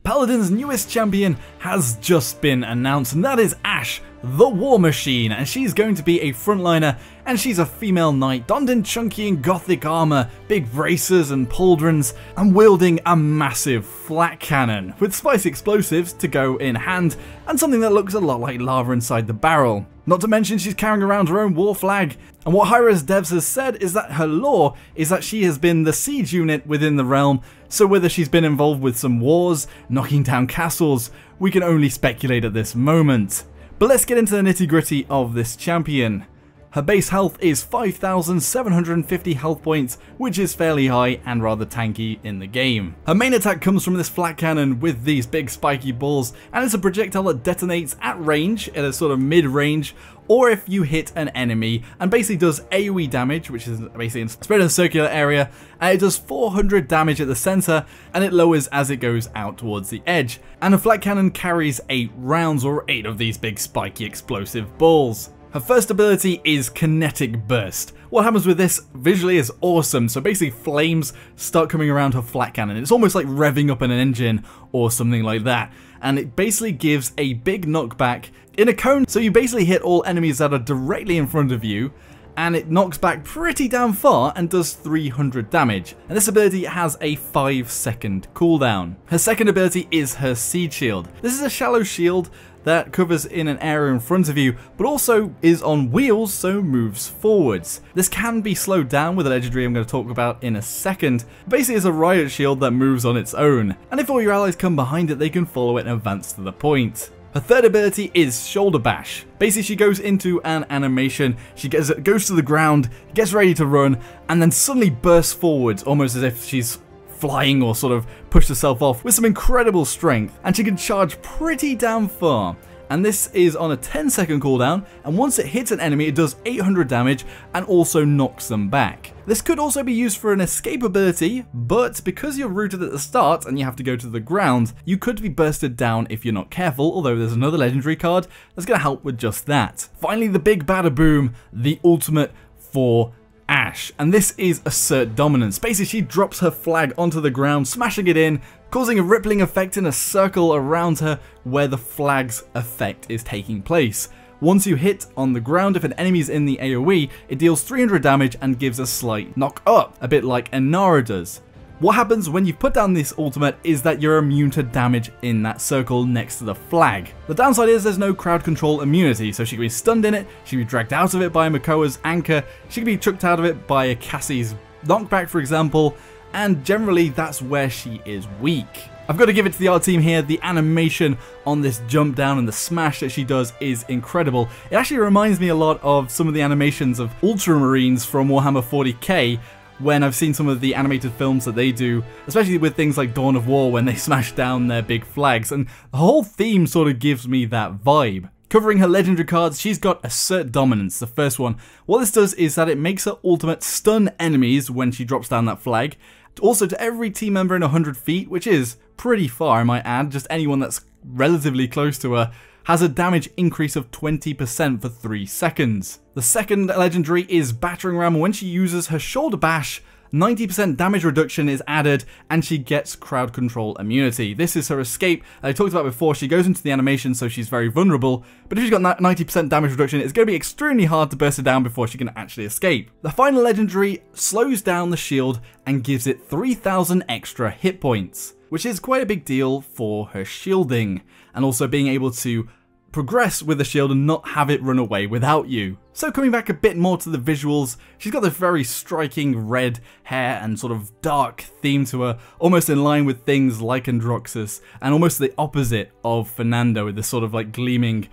Paladins' newest champion has just been announced, and that is Ashe, the War Machine, and she's going to be a frontliner, and she's a female knight donned in chunky and gothic armor, big bracers and pauldrons, and wielding a massive flat cannon with spicy explosives to go in hand, and something that looks a lot like lava inside the barrel. Not to mention she's carrying around her own war flag, and what Hi-Rez Devs has said is that her lore is that she has been the siege unit within the realm, so whether she's been involved with some wars, knocking down castles, we can only speculate at this moment. But let's get into the nitty gritty of this champion. Her base health is 5,750 health points, which is fairly high and rather tanky in the game. Her main attack comes from this flat cannon with these big spiky balls, and it's a projectile that detonates at range, at a sort of mid-range, or if you hit an enemy, and basically does AoE damage, which is basically spread in a circular area, and it does 400 damage at the center, and it lowers as it goes out towards the edge. And a flat cannon carries 8 rounds, or 8 of these big spiky explosive balls. Her first ability is Kinetic Burst. What happens with this visually is awesome, so basically flames start coming around her flat cannon. It's almost like revving up an engine or something like that, and it basically gives a big knockback in a cone, so you basically hit all enemies that are directly in front of you, and it knocks back pretty damn far and does 300 damage. And this ability has a 5-second cooldown. Her second ability is her Siege Shield. This is a shallow shield that covers in an area in front of you, but also is on wheels, so moves forwards. This can be slowed down with a legendary I'm going to talk about in a second. Basically, it's a riot shield that moves on its own, and if all your allies come behind it, they can follow it and advance to the point. Her third ability is Shoulder Bash. Basically, she goes into an animation, she goes to the ground, gets ready to run, and then suddenly bursts forwards, almost as if she's flying or sort of pushed herself off with some incredible strength, and she can charge pretty damn far. And this is on a 10-second cooldown, and once it hits an enemy it does 800 damage and also knocks them back. This could also be used for an escape ability, but because you're rooted at the start and you have to go to the ground, you could be bursted down if you're not careful, although there's another legendary card that's going to help with just that. Finally, the big bada boom, the ultimate for Ashe, and this is Assert Dominance. Basically, she drops her flag onto the ground, smashing it in, causing a rippling effect in a circle around her where the flag's effect is taking place. Once you hit on the ground, if an enemy's in the AoE, it deals 300 damage and gives a slight knock up, a bit like Inara does. What happens when you put down this ultimate is that you're immune to damage in that circle next to the flag. The downside is there's no crowd control immunity, so she can be stunned in it, she can be dragged out of it by a Makoa's anchor, she can be chucked out of it by a Cassie's knockback, for example, and generally that's where she is weak. I've got to give it to the art team here. The animation on this jump down and the smash that she does is incredible. It actually reminds me a lot of some of the animations of Ultramarines from Warhammer 40k, when I've seen some of the animated films that they do, especially with things like Dawn of War when they smash down their big flags, and the whole theme sort of gives me that vibe. Covering her legendary cards, she's got Assert Dominance, the first one. What this does is that it makes her ultimate stun enemies when she drops down that flag, also to every team member in 100 feet, which is pretty far I might add, just anyone that's relatively close to her, has a damage increase of 20% for 3 seconds. The second legendary is Battering Ram. When she uses her Shoulder Bash, 90% damage reduction is added and she gets crowd control immunity. This is her escape. I talked about before, she goes into the animation so she's very vulnerable, but if she's got 90% damage reduction, it's going to be extremely hard to burst her down before she can actually escape. The final legendary slows down the shield and gives it 3,000 extra hit points, which is quite a big deal for her shielding, and also being able to progress with the shield and not have it run away without you. So coming back a bit more to the visuals, she's got this very striking red hair and sort of dark theme to her, almost in line with things like Androxus, and almost the opposite of Fernando with this sort of like gleaming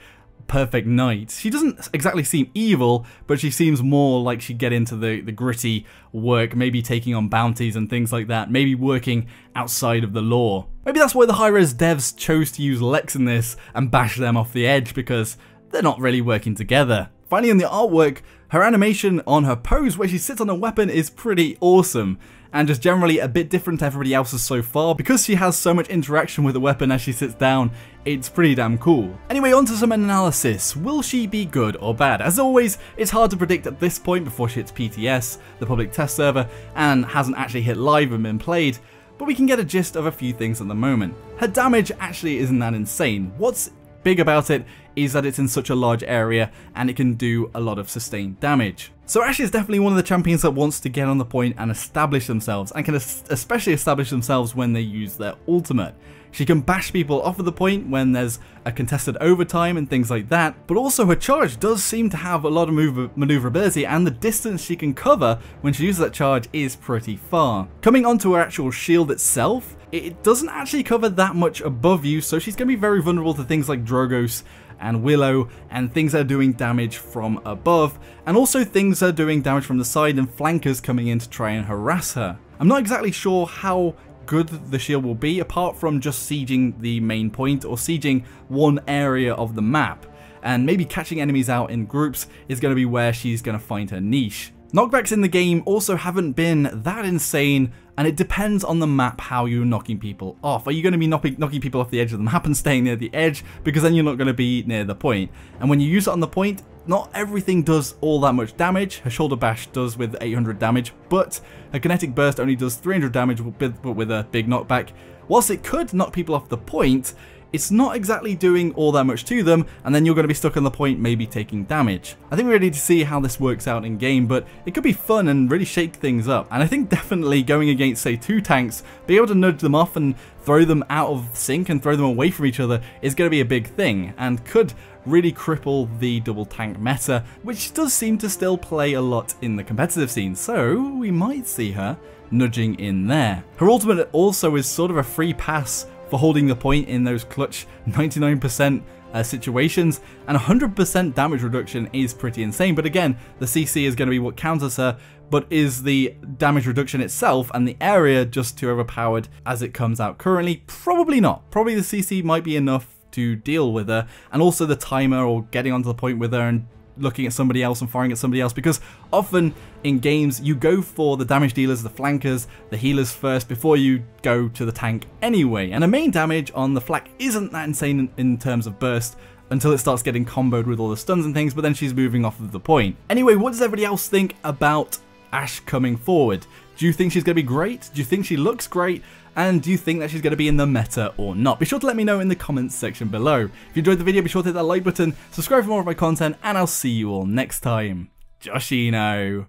perfect knight. She doesn't exactly seem evil, but she seems more like she'd get into the gritty work, maybe taking on bounties and things like that, maybe working outside of the law. Maybe that's why the Hi-Rez devs chose to use Lex in this and bash them off the edge, because they're not really working together. Finally, in the artwork, her animation on her pose where she sits on a weapon is pretty awesome, and just generally a bit different to everybody else's so far. Because she has so much interaction with the weapon as she sits down, it's pretty damn cool. Anyway, on to some analysis. Will she be good or bad? As always, it's hard to predict at this point before she hits PTS, the public test server, and hasn't actually hit live and been played. but we can get a gist of a few things at the moment. Her damage actually isn't that insane. What's big about it is that it's in such a large area and it can do a lot of sustained damage. So Ashe is definitely one of the champions that wants to get on the point and establish themselves, and can especially establish themselves when they use their ultimate. She can bash people off of the point when there's a contested overtime and things like that, but also her charge does seem to have a lot of maneuverability, and the distance she can cover when she uses that charge is pretty far. Coming onto her actual shield itself, it doesn't actually cover that much above you, so she's going to be very vulnerable to things like Drogos and Willow and things that are doing damage from above, and also things that are doing damage from the side and flankers coming in to try and harass her. I'm not exactly sure how good the shield will be, apart from just sieging the main point or sieging one area of the map, and maybe catching enemies out in groups is going to be where she's going to find her niche. Knockbacks in the game also haven't been that insane, and it depends on the map how you're knocking people off. Are you going to be knocking people off the edge of the map and staying near the edge, because then you're not going to be near the point? And when you use it on the point, not everything does all that much damage. Her shoulder bash does with 800 damage, but her kinetic burst only does 300 damage but with a big knockback. Whilst it could knock people off the point, it's not exactly doing all that much to them, and then you're going to be stuck on the point, maybe taking damage. I think we're ready to see how this works out in game, but it could be fun and really shake things up. And I think definitely going against, say, 2 tanks, being able to nudge them off and throw them out of sync and throw them away from each other is going to be a big thing, and could really cripple the double tank meta, which does seem to still play a lot in the competitive scene, so we might see her nudging in there. Her ultimate also is sort of a free pass for holding the point in those clutch 99% situations, and 100% damage reduction is pretty insane. But again, the CC is going to be what counters her, but is the damage reduction itself and the area just too overpowered as it comes out currently? Probably not. Probably the CC might be enough to deal with her, and also the timer or getting onto the point with her and looking at somebody else and firing at somebody else, because often in games you go for the damage dealers, the flankers, the healers first before you go to the tank anyway, and a main damage on the flak isn't that insane in terms of burst until it starts getting comboed with all the stuns and things, but then she's moving off of the point. Anyway, what does everybody else think about Ashe coming forward? Do you think she's going to be great? Do you think she looks great? And do you think that she's going to be in the meta or not? Be sure to let me know in the comments section below. If you enjoyed the video, be sure to hit that like button, subscribe for more of my content, and I'll see you all next time. Joshino.